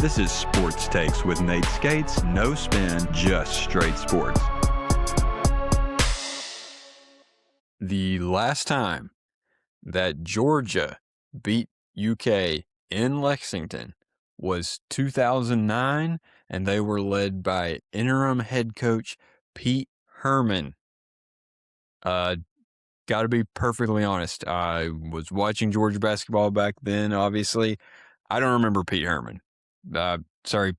This is Sports Takes with Nate Skates. No spin, just straight sports. The last time that Georgia beat UK in Lexington was 2009, and they were led by interim head coach Pete Herman. Got to be perfectly honest, I was watching Georgia basketball back then, obviously. I don't remember Pete Herman. Sorry,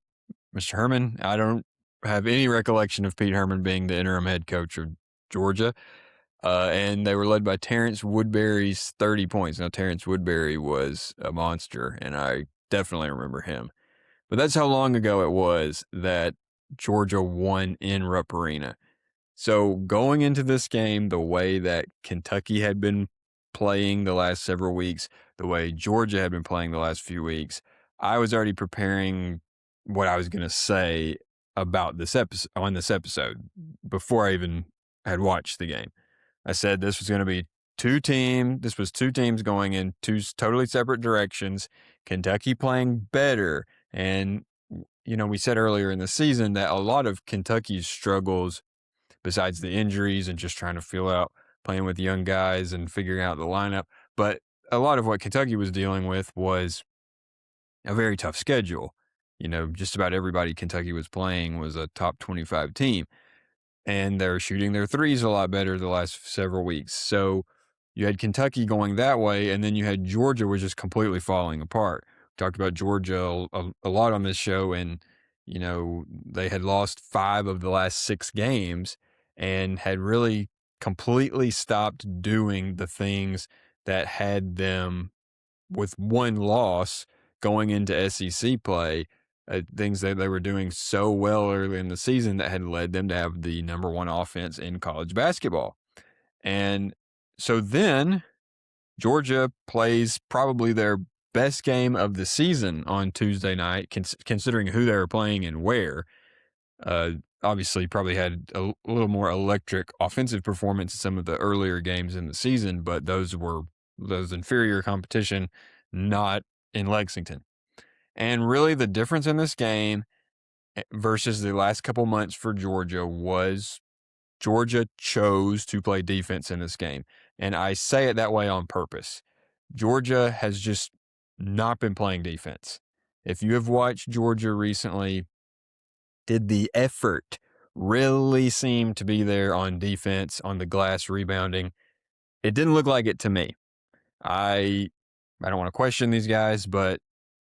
Mr. Herman. I don't have any recollection of Pete Herman being the interim head coach of Georgia. And they were led by Terrence Woodbury's 30 points. Now, Terrence Woodbury was a monster, and I definitely remember him. But that's how long ago it was that Georgia won in Rupp Arena. So going into this game, the way that Kentucky had been playing the last several weeks, the way Georgia had been playing the last few weeks, I was already preparing what I was going to say about this episode before I even had watched the game. I said this was going to be two teams going in two totally separate directions, Kentucky playing better. And, we said earlier in the season that a lot of Kentucky's struggles, besides the injuries and just trying to feel out playing with young guys and figuring out the lineup, but a lot of what Kentucky was dealing with was a very tough schedule. Just about everybody Kentucky was playing was a top 25 team, and they're shooting their threes a lot better the last several weeks. So you had Kentucky going that way, and then you had Georgia was just completely falling apart. We talked about Georgia a lot on this show, and they had lost 5 of the last 6 games and had really completely stopped doing the things that had them with one loss going into SEC play, things that they were doing so well early in the season that had led them to have the number 1 offense in college basketball. And so then Georgia plays probably their best game of the season on Tuesday night, considering who they were playing and where. Obviously probably had a little more electric offensive performance in some of the earlier games in the season, but those inferior competition, not in Lexington. And really the difference in this game versus the last couple months for Georgia was Georgia chose to play defense in this game. And I say it that way on purpose. Georgia has just not been playing defense. If you have watched Georgia recently, did the effort really seem to be there on defense, on the glass rebounding? It didn't look like it to me. I don't want to question these guys, but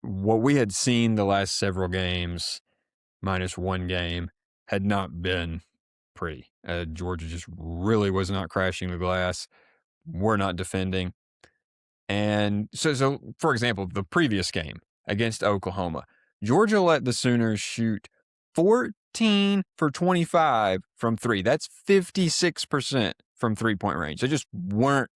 what we had seen the last several games, minus one game, had not been pretty. Georgia just really was not crashing the glass. We're not defending. And so for example, the previous game against Oklahoma, Georgia let the Sooners shoot 14 for 25 from 3. That's 56% from 3-point range. They just weren't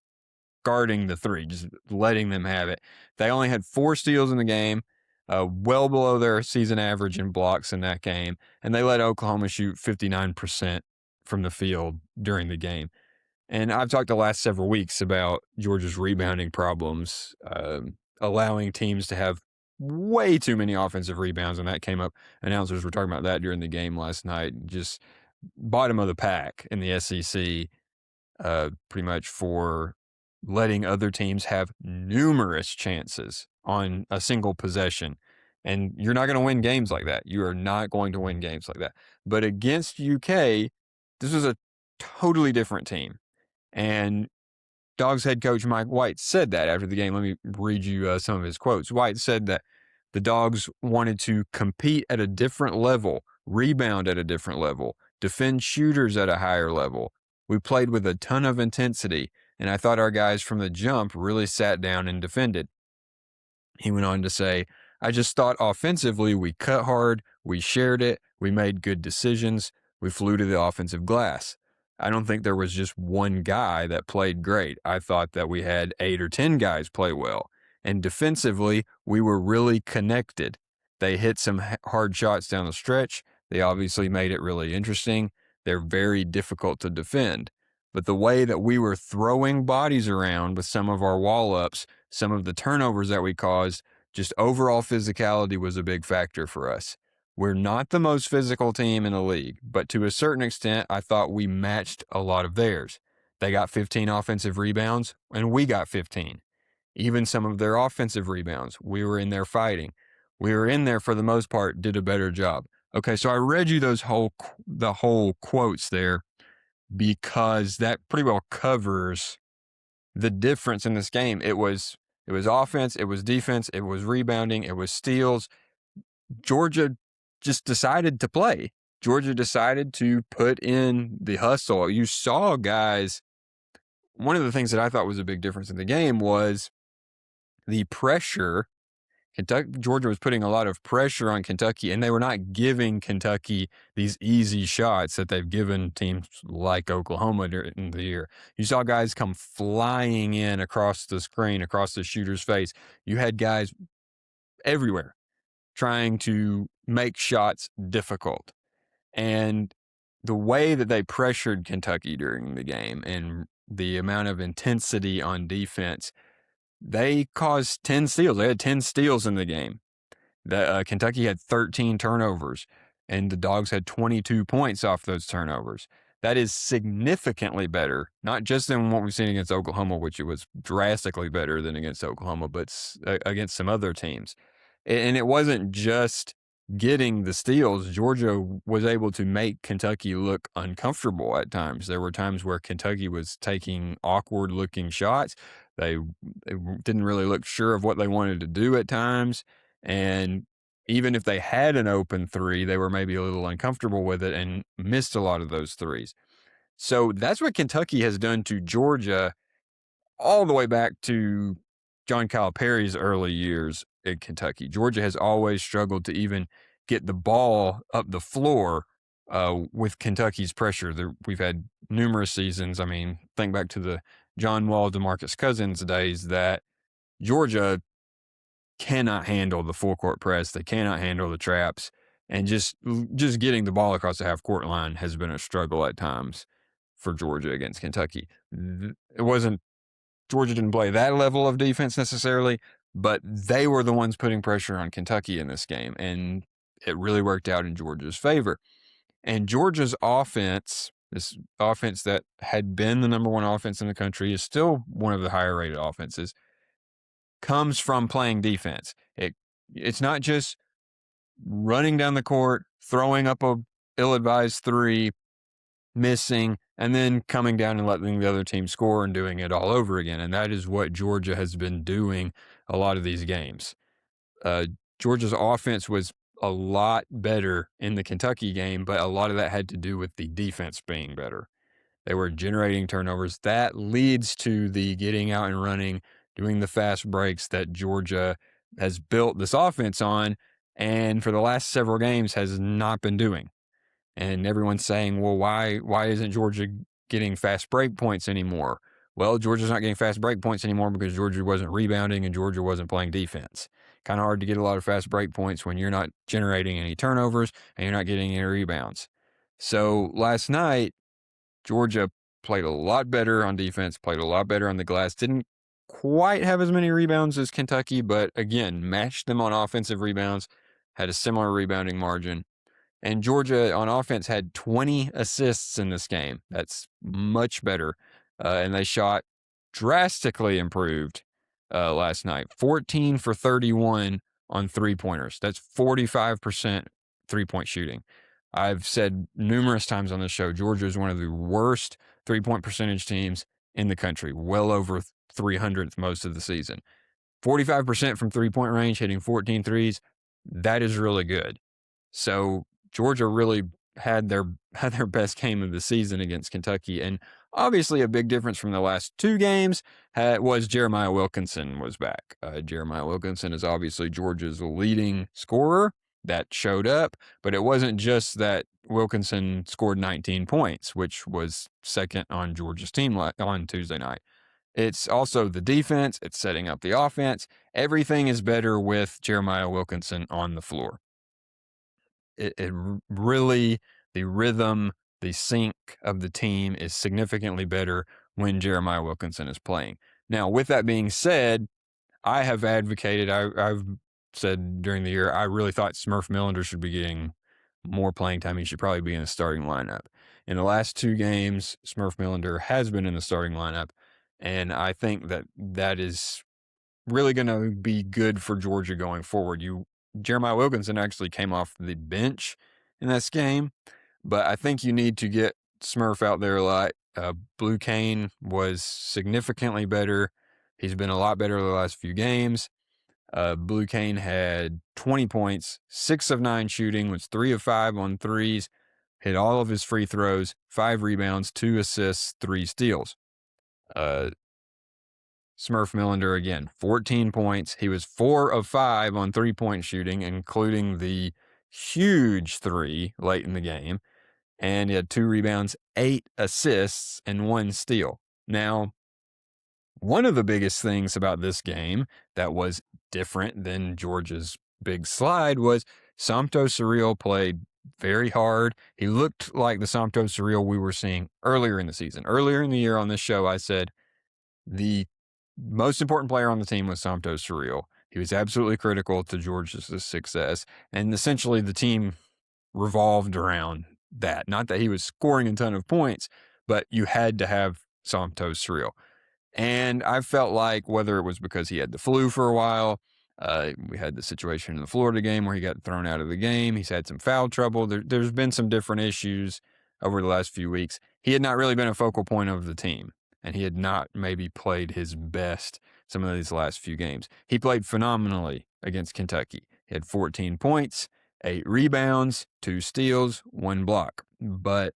guarding the 3, just letting them have it. They only had 4 steals in the game, well below their season average in blocks in that game. And they let Oklahoma shoot 59% from the field during the game. And I've talked the last several weeks about Georgia's rebounding problems, allowing teams to have way too many offensive rebounds, and that came up. Announcers were talking about that during the game last night. Just bottom of the pack in the SEC, pretty much for letting other teams have numerous chances on a single possession. And you're not going to win games like that. You are not going to win games like that. But against UK, this was a totally different team. And Dogs head coach Mike White said that after the game. Let me read you some of his quotes. White said that the Dogs wanted to compete at a different level, rebound at a different level, defend shooters at a higher level. We played with a ton of intensity, and I thought our guys from the jump really sat down and defended. He went on to say, I just thought offensively we cut hard, we shared it, we made good decisions, we flew to the offensive glass. I don't think there was just one guy that played great. I thought that we had 8 or 10 guys play well. And defensively, we were really connected. They hit some hard shots down the stretch. They obviously made it really interesting. They're very difficult to defend. But the way that we were throwing bodies around with some of our wall-ups, some of the turnovers that we caused, Just overall physicality was a big factor for us. We're not the most physical team in the league, but to a certain extent, I thought we matched a lot of theirs. They got 15 offensive rebounds, and we got 15. Even some of their offensive rebounds, we were in there fighting. We were in there for the most part, did a better job. Okay, so I read you the whole quotes there because that pretty well covers the difference in this game. It was offense, it was defense, it was rebounding, it was steals. Georgia just decided to play. Georgia decided to put in the hustle. You saw guys. One of the things that I thought was a big difference in the game was the pressure. Georgia was putting a lot of pressure on Kentucky, and they were not giving Kentucky these easy shots that they've given teams like Oklahoma during the year. You saw guys come flying in across the screen, across the shooter's face. You had guys everywhere trying to make shots difficult. And the way that they pressured Kentucky during the game and the amount of intensity on defense, they caused 10 steals. They had 10 steals in the game. Kentucky had 13 turnovers, and the Dogs had 22 points off those turnovers. That is significantly better, not just than what we've seen against Oklahoma, which it was drastically better than against Oklahoma, but against some other teams. And it wasn't just getting the steals. Georgia was able to make Kentucky look uncomfortable at times. There were times where Kentucky was taking awkward-looking shots. They didn't really look sure of what they wanted to do at times. And even if they had an open three, they were maybe a little uncomfortable with it and missed a lot of those threes. So that's what Kentucky has done to Georgia all the way back to John Calipari's early years at Kentucky. Georgia has always struggled to even get the ball up the floor with Kentucky's pressure. We've had numerous seasons. I mean, think back to the John Wall, DeMarcus Cousins days that Georgia cannot handle the full court press. They cannot handle the traps. And just getting the ball across the half court line has been a struggle at times for Georgia against Kentucky. Georgia didn't play that level of defense necessarily, but they were the ones putting pressure on Kentucky in this game, and it really worked out in Georgia's favor. And Georgia's offense, this offense that had been the number one offense in the country, is still one of the higher rated offenses, comes from playing defense. It's not just running down the court, throwing up a ill-advised three, missing, and then coming down and letting the other team score and doing it all over again. And that is what Georgia has been doing a lot of these games. Georgia's offense was a lot better in the Kentucky game, but a lot of that had to do with the defense being better. They were generating turnovers. That leads to the getting out and running, doing the fast breaks that Georgia has built this offense on, and for the last several games has not been doing. And everyone's saying, well, why isn't Georgia getting fast break points anymore? Well, Georgia's not getting fast break points anymore because Georgia wasn't rebounding and Georgia wasn't playing defense. Kind of hard to get a lot of fast break points when you're not generating any turnovers and you're not getting any rebounds. So last night, Georgia played a lot better on defense, played a lot better on the glass, didn't quite have as many rebounds as Kentucky, but again, matched them on offensive rebounds, had a similar rebounding margin. And Georgia on offense had 20 assists in this game. That's much better. And they shot drastically improved last night. 14 for 31 on three-pointers. That's 45% three-point shooting. I've said numerous times on the show, Georgia is one of the worst three-point percentage teams in the country, well over 300th most of the season. 45% from three-point range, hitting 14 threes, that is really good. So Georgia really had their best game of the season against Kentucky. And obviously a big difference from the last two games was Jeremiah Wilkinson was back. Jeremiah Wilkinson is obviously Georgia's leading scorer. That showed up, but it wasn't just that Wilkinson scored 19 points, which was second on Georgia's team on Tuesday night. It's also the defense. It's setting up the offense. Everything is better with Jeremiah Wilkinson on the floor. It really, the rhythm, the sync of the team is significantly better when Jeremiah Wilkinson is playing. Now, with that being said, I have advocated, I've said during the year, I really thought Smurf Millender should be getting more playing time. He should probably be in the starting lineup. In the last 2 games, Smurf Millender has been in the starting lineup, and I think that is really going to be good for Georgia going forward. Jeremiah Wilkinson actually came off the bench in this game, but I think you need to get Smurf out there a lot. Blue Cane was significantly better. He's been a lot better the last few games. Blue Cane had 20 points, 6 of 9 shooting, was 3 of 5 on threes, hit all of his free throws, 5 rebounds, 2 assists, 3 steals. Smurf Millender again, 14 points. He was 4 of 5 on 3-point shooting, including the huge 3 late in the game. And he had 2 rebounds, 8 assists, and 1 steal. Now, one of the biggest things about this game that was different than Georgia's big slide was Samto Surreal played very hard. He looked like the Samto Surreal we were seeing earlier in the season. Earlier in the year on this show, I said the most important player on the team was Samto Surreal. He was absolutely critical to Georgia's success, and essentially the team revolved around that. Not that he was scoring a ton of points, but you had to have Samto Surreal. And I felt like whether it was because he had the flu for a while, we had the situation in the Florida game where he got thrown out of the game. He's had some foul trouble. There's been some different issues over the last few weeks. He had not really been a focal point of the team, and he had not maybe played his best some of these last few games. He played phenomenally against Kentucky. He had 14 points, 8 rebounds, 2 steals, 1 block. But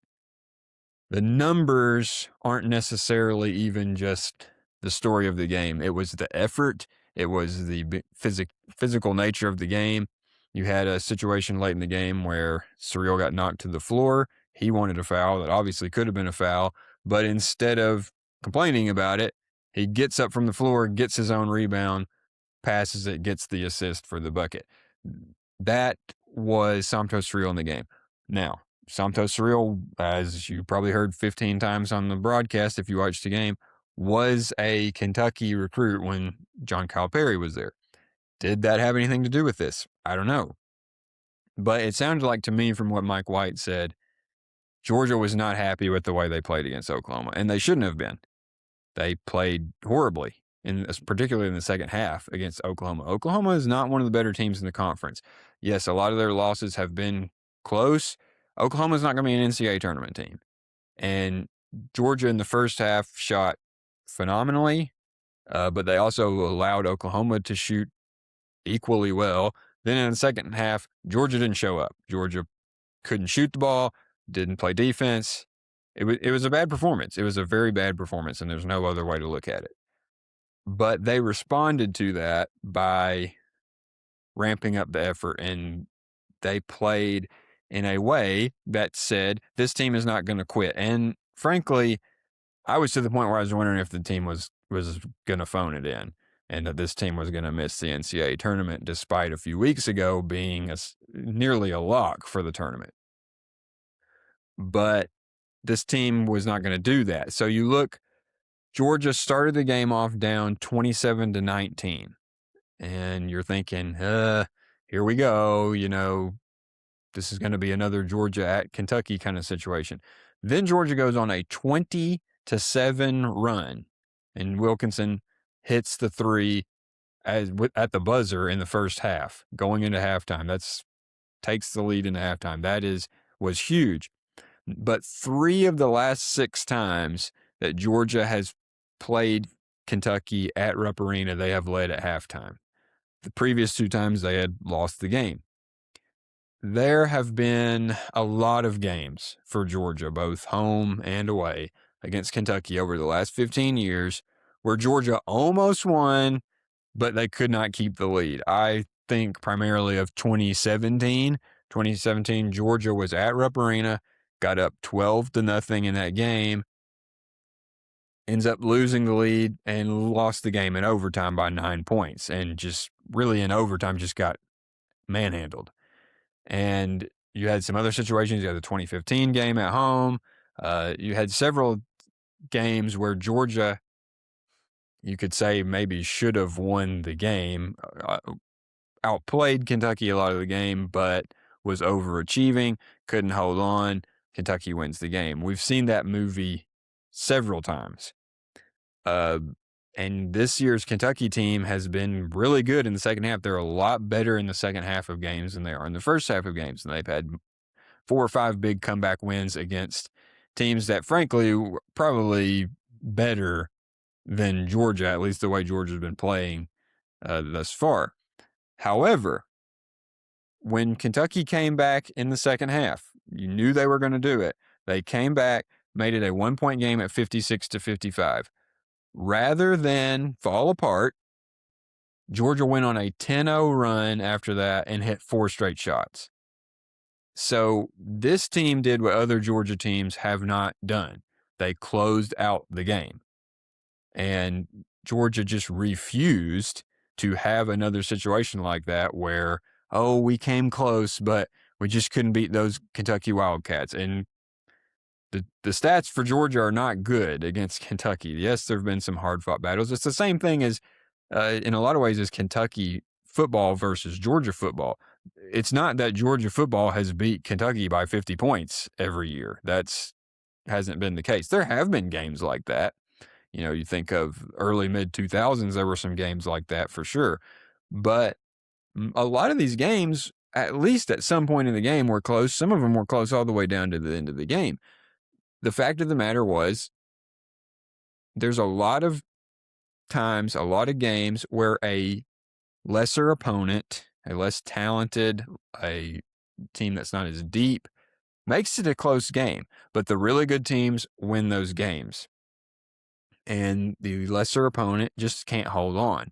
the numbers aren't necessarily even just the story of the game. It was the effort. It was the physical nature of the game. You had a situation late in the game where Surreal got knocked to the floor. He wanted a foul that obviously could have been a foul, but instead of complaining about it, he gets up from the floor, gets his own rebound, passes it, gets the assist for the bucket. That was Samto Surreal in the game. Now, Samto Surreal, as you probably heard 15 times on the broadcast if you watched the game, was a Kentucky recruit when John Calipari was there. Did that have anything to do with this? I don't know. But it sounded like to me from what Mike White said, Georgia was not happy with the way they played against Oklahoma, and they shouldn't have been. They played horribly, particularly in the second half against Oklahoma. Oklahoma is not one of the better teams in the conference. Yes, a lot of their losses have been close. Oklahoma's not going to be an NCAA tournament team. And Georgia in the first half shot phenomenally, but they also allowed Oklahoma to shoot equally well. Then in the second half, Georgia didn't show up. Georgia couldn't shoot the ball, didn't play defense. It was a bad performance. It was a very bad performance, and there's no other way to look at it. But they responded to that by ramping up the effort, and they played in a way that said, this team is not going to quit. And frankly, I was to the point where I was wondering if the team was going to phone it in and that this team was going to miss the NCAA tournament, despite a few weeks ago being nearly a lock for the tournament. But this team was not going to do that. So you look, Georgia started the game off down 27-19. And you're thinking, here we go. This is going to be another Georgia at Kentucky kind of situation. Then Georgia goes on a 20-7 run, and Wilkinson hits the 3 at the buzzer in the first half, going into halftime. Takes the lead into halftime. That was huge. But 3 of the last 6 times that Georgia has played Kentucky at Rupp Arena, they have led at halftime. The previous 2 times they had lost the game. There have been a lot of games for Georgia, both home and away, against Kentucky over the last 15 years where Georgia almost won, but they could not keep the lead. I think primarily of 2017. 2017, Georgia was at Rupp Arena, got up 12-0 in that game, ends up losing the lead and lost the game in overtime by 9 points, and just really in overtime just got manhandled. And you had some other situations. You had the 2015 game at home. You had several games where Georgia, you could say, maybe should have won the game. outplayed Kentucky a lot of the game, but was overachieving, couldn't hold on. Kentucky wins the game. We've seen that movie several times. And this year's Kentucky team has been really good in the second half. They're a lot better in the second half of games than they are in the first half of games. And they've had 4 or 5 big comeback wins against teams that, frankly, were probably better than Georgia, at least the way Georgia's been playing thus far. However, when Kentucky came back in the second half, you knew they were going to do it. They came back, made it a 1-point game at 56-55. Rather than fall apart, Georgia went on a 10-0 run after that and hit 4 straight shots. So this team did what other Georgia teams have not done. They closed out the game. And Georgia just refused to have another situation like that where, oh, we came close, but we just couldn't beat those Kentucky Wildcats. And the stats for Georgia are not good against Kentucky. Yes, there have been some hard-fought battles. It's the same thing as, in a lot of ways, as Kentucky football versus Georgia football. It's not that Georgia football has beat Kentucky by 50 points every year. That's hasn't been the case. There have been games like that. You know, you think of early mid-2000s, there were some games like that for sure. But a lot of these games, at least at some point in the game, were close. Some of them were close all the way down to the end of the game. The fact of the matter was, there's a lot of times, a lot of games where a lesser opponent, a less talented, a team that's not as deep, makes it a close game. But the really good teams win those games. And the lesser opponent just can't hold on.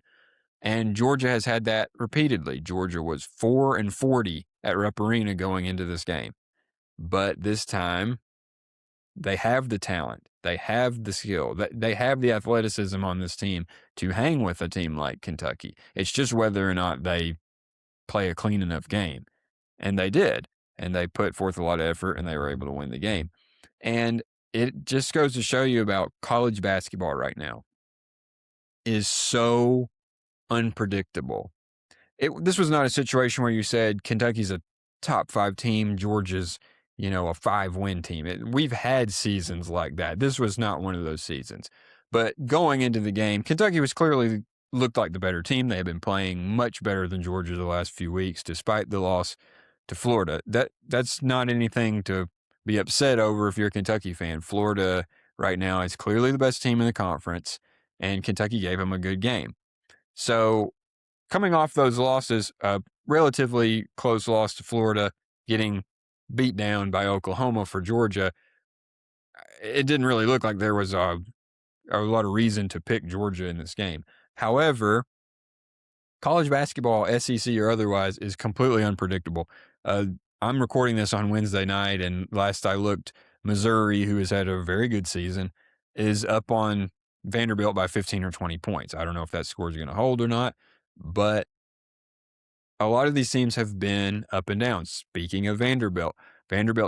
And Georgia has had that repeatedly. Georgia was 4-40 at Rupp Arena going into this game. But this time, they have the talent. They have the skill. They have the athleticism on this team to hang with a team like Kentucky. It's just whether or not they play a clean enough game. And they did. And they put forth a lot of effort, and they were able to win the game. And it just goes to show you about college basketball right now is so unpredictable. This was not a situation where you said Kentucky's a top 5 team, Georgia's, a 5-win team. We've had seasons like that. This was not one of those seasons. But going into the game, Kentucky was clearly looked like the better team. They had been playing much better than Georgia the last few weeks, despite the loss to Florida. That's not anything to be upset over if you're a Kentucky fan. Florida right now is clearly the best team in the conference, and Kentucky gave them a good game. So coming off those losses, a relatively close loss to Florida, getting beat down by Oklahoma for Georgia, it didn't really look like there was a lot of reason to pick Georgia in this game. However, college basketball, SEC or otherwise, is completely unpredictable. I'm recording this on Wednesday night, and last I looked, Missouri, who has had a very good season, is up on Vanderbilt by 15 or 20 points. I don't know if that score is going to hold or not, but a lot of these teams have been up and down. Speaking of Vanderbilt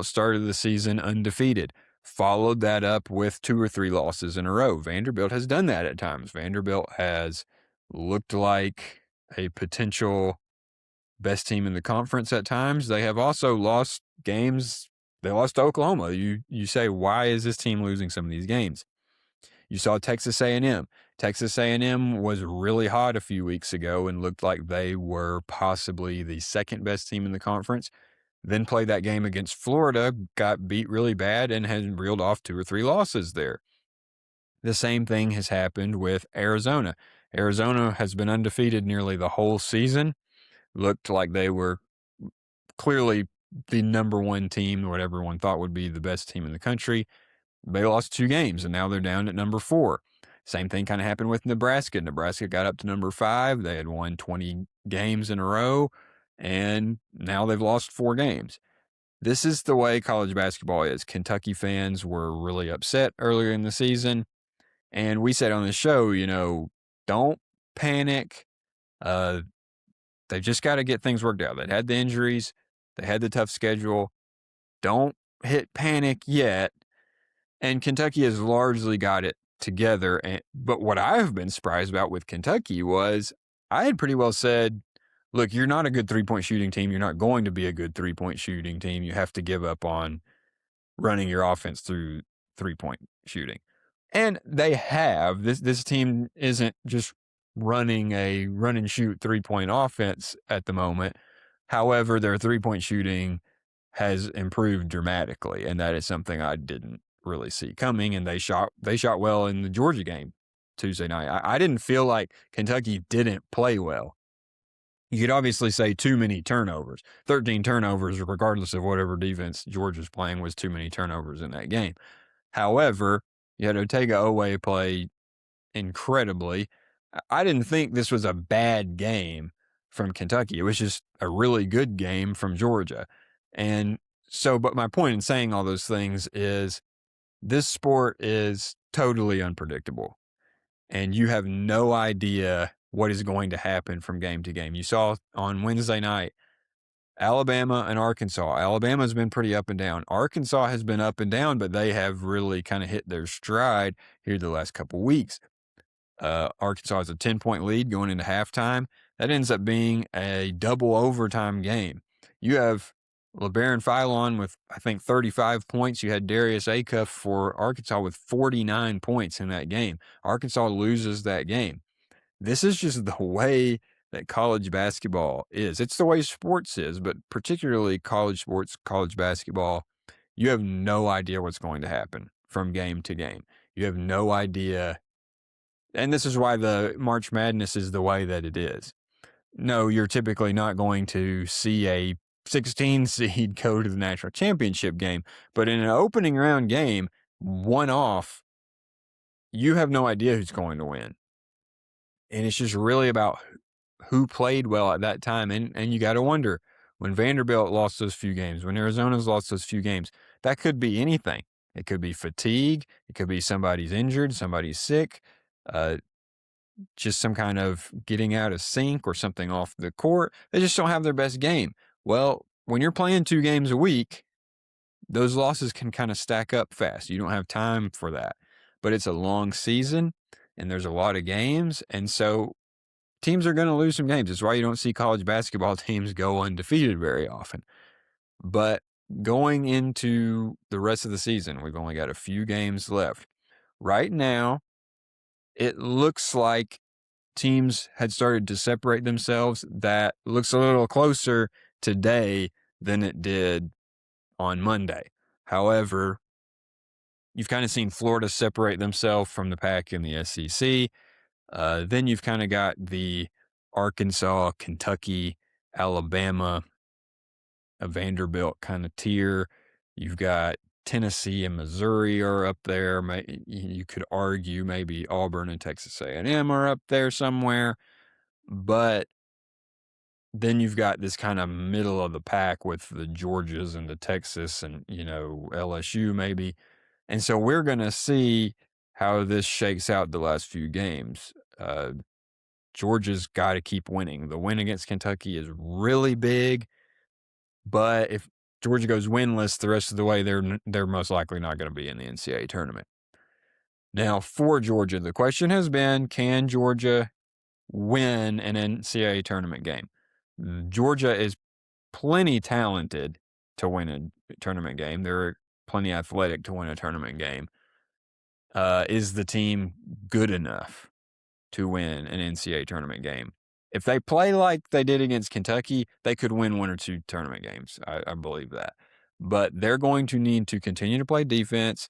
started the season undefeated, followed that up with 2 or 3 losses in a row. Vanderbilt has done that at times. Vanderbilt has looked like a potential best team in the conference at times. They have also lost games. They lost to Oklahoma. You say, why is this team losing some of these games? You saw Texas A&M. Texas A&M was really hot a few weeks ago and looked like they were possibly the second best team in the conference. Then played that game against Florida, got beat really bad, and had reeled off 2 or 3 losses there. The same thing has happened with Arizona. Arizona has been undefeated nearly the whole season. Looked like they were clearly the number 1 team, what everyone thought would be the best team in the country. They lost 2 games, and now they're down at number 4. Same thing kind of happened with Nebraska. Nebraska got up to number 5. They had won 20 games in a row, and now they've lost 4 games. This is the way college basketball is. Kentucky fans were really upset earlier in the season, and we said on the show, don't panic. They just got to get things worked out. They had the injuries. They had the tough schedule. Don't hit panic yet. And Kentucky has largely got it together. But what I've been surprised about with Kentucky was I had pretty well said, look, you're not a good 3-point shooting team. You're not going to be a good 3-point shooting team. You have to give up on running your offense through 3-point shooting. And they have. This team isn't just running a run and shoot 3-point offense at the moment. However, their 3-point shooting has improved dramatically, and that is something I didn't really see coming. And they shot well in the Georgia game Tuesday night. I didn't feel like Kentucky didn't play well. You could obviously say too many turnovers. 13 turnovers, regardless of whatever defense Georgia's playing, was too many turnovers in that game. However, you had Otega Owe play incredibly. I didn't think this was a bad game from Kentucky. It was just a really good game from Georgia. And so, but my point in saying all those things is this sport is totally unpredictable. And you have no idea what is going to happen from game to game. You saw on Wednesday night, Alabama and Arkansas. Alabama's been pretty up and down. Arkansas has been up and down, but they have really kind of hit their stride here the last couple weeks. Arkansas has a 10-point lead going into halftime. That ends up being a double overtime game. You have LeBaron Philon with, I think, 35 points. You had Darius Acuff for Arkansas with 49 points in that game. Arkansas loses that game. This is just the way that college basketball is. It's the way sports is, but particularly college sports, college basketball, you have no idea what's going to happen from game to game. You have no idea. And this is why the March Madness is the way that it is. No, you're typically not going to see a 16 seed go to the national championship game, but in an opening round game, one off, you have no idea who's going to win. And it's just really about who played well at that time. And you got to wonder, when Vanderbilt lost those few games, when Arizona's lost those few games, that could be anything. It could be fatigue. It could be somebody's injured, somebody's sick, just some kind of getting out of sync or something off the court. They just don't have their best game. Well, when you're playing 2 games a week, those losses can kind of stack up fast. You don't have time for that. But it's a long season, and there's a lot of games, and so teams are going to lose some games. That's why you don't see college basketball teams go undefeated very often. But going into the rest of the season, we've only got a few games left. Right now, it looks like teams had started to separate themselves. That looks a little closer today than it did on Monday. However, you've kind of seen Florida separate themselves from the pack in the SEC. Then you've kind of got the Arkansas, Kentucky, Alabama, a Vanderbilt kind of tier. You've got Tennessee and Missouri are up there. You could argue maybe Auburn and Texas A&M are up there somewhere. But then you've got this kind of middle of the pack with the Georgias and the Texas and, LSU maybe. And so we're going to see how this shakes out the last few games. Georgia's got to keep winning. The win against Kentucky is really big, but if Georgia goes winless the rest of the way, they're most likely not going to be in the NCAA tournament. Now, for Georgia, the question has been, can Georgia win an NCAA tournament game? Georgia is plenty talented to win a tournament game. They're plenty athletic to win a tournament game. Is the team good enough to win an NCAA tournament game? If they play like they did against Kentucky, they could win 1 or 2 tournament games. I believe that. But they're going to need to continue to play defense,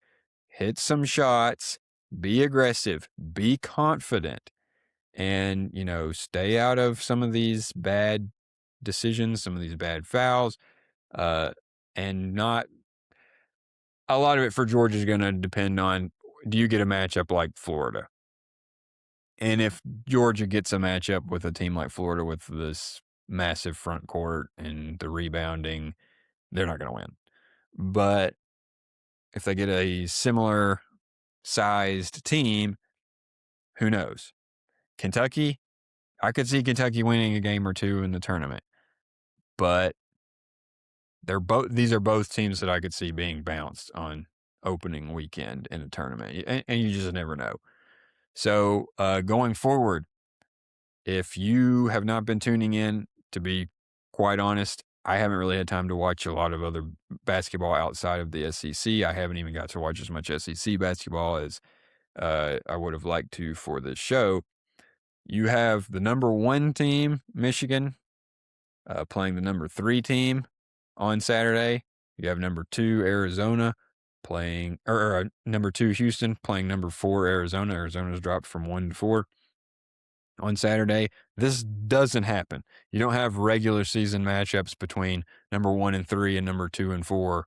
hit some shots, be aggressive, be confident, and, stay out of some of these bad decisions, some of these bad fouls, and not – a lot of it for Georgia is going to depend on, do you get a matchup like Florida? And if Georgia gets a matchup with a team like Florida with this massive front court and the rebounding, they're not going to win. But if they get a similar sized team, who knows? Kentucky, I could see Kentucky winning a game or 2 in the tournament. But these are both teams that I could see being bounced on opening weekend in a tournament. And you just never know. So going forward, if you have not been tuning in to be quite honest, I haven't really had time to watch a lot of other basketball outside of the SEC. I haven't even got to watch as much SEC basketball as I would have liked to for this show. You have the number 1 team, Michigan, playing the number 3 team on Saturday. You have number 2, Arizona, playing, or number 2, Houston, playing number 4, Arizona. Arizona's dropped from 1 to 4 on Saturday. This doesn't happen. You don't have regular season matchups between number 1 and 3 and number 2 and 4,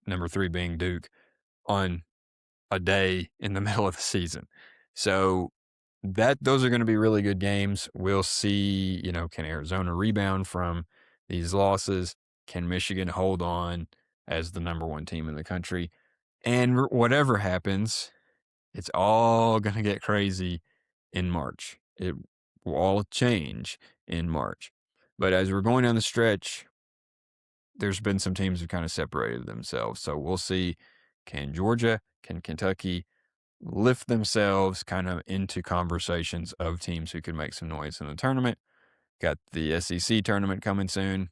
number 3 being Duke, on a day in the middle of the season. So those are going to be really good games. We'll see, can Arizona rebound from these losses? Can Michigan hold on as the number 1 team in the country? And whatever happens, it's all going to get crazy in March. It will all change in March. But as we're going down the stretch, there's been some teams who kind of separated themselves. So we'll see, can Georgia, can Kentucky lift themselves kind of into conversations of teams who can make some noise in the tournament. Got the SEC tournament coming soon.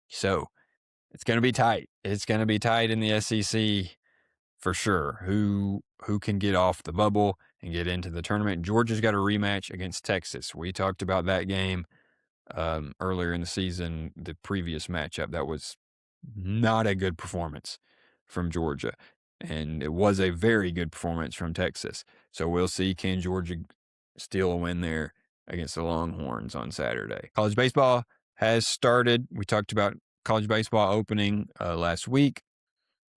So it's going to be tight. It's going to be tight in the SEC for sure. Who can get off the bubble and get into the tournament? Georgia's got a rematch against Texas. We talked about that game earlier in the season, the previous matchup. That was not a good performance from Georgia. And it was a very good performance from Texas. So we'll see, can Georgia steal a win there against the Longhorns on Saturday. College baseball has started. We talked about college baseball opening last week.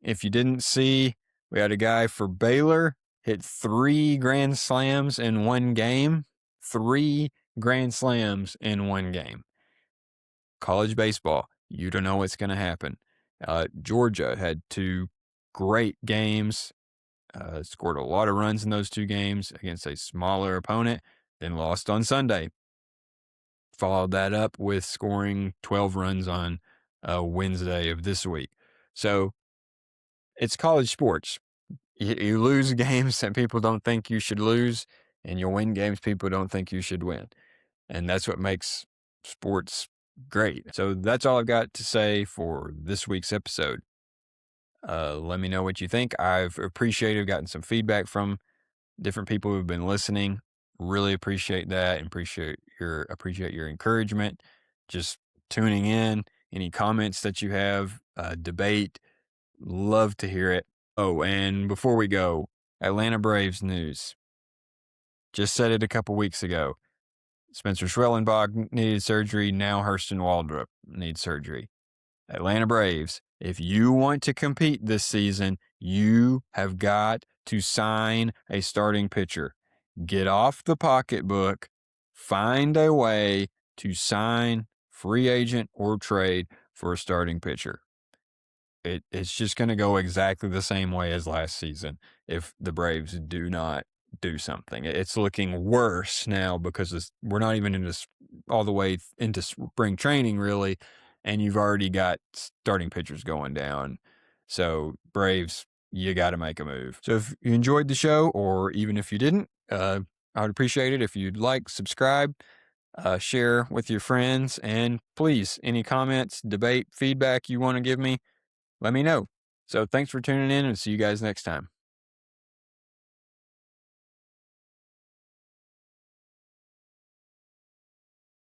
If you didn't see, we had a guy for Baylor hit 3 grand slams in one game. 3 grand slams in one game. College baseball, you don't know what's going to happen. Georgia had 2 great games, scored a lot of runs in those 2 games against a smaller opponent, then lost on Sunday. Followed that up with scoring 12 runs on Wednesday of this week. So it's college sports. You lose games that people don't think you should lose, and you win games people don't think you should win. And that's what makes sports great. So that's all I've got to say for this week's episode. Let me know what you think. I've gotten some feedback from different people who've been listening. Really appreciate that, and appreciate your encouragement. Just tuning in. Any comments that you have, debate, love to hear it. Oh, and before we go, Atlanta Braves news. Just said it a couple weeks ago. Spencer Schwellenbach needed surgery. Now Hurston Waldrop needs surgery. Atlanta Braves, if you want to compete this season, you have got to sign a starting pitcher. Get off the pocketbook. Find a way to sign, free agent or trade, for a starting pitcher. It's just going to go exactly the same way as last season if the Braves do not do something. It's looking worse now because we're not even all the way into spring training, really, and you've already got starting pitchers going down. So Braves, you got to make a move. So if you enjoyed the show, or even if you didn't, I would appreciate it if you'd like, subscribe, share with your friends, and please, any comments, debate, feedback you want to give me, let me know. So thanks for tuning in, and see you guys next time.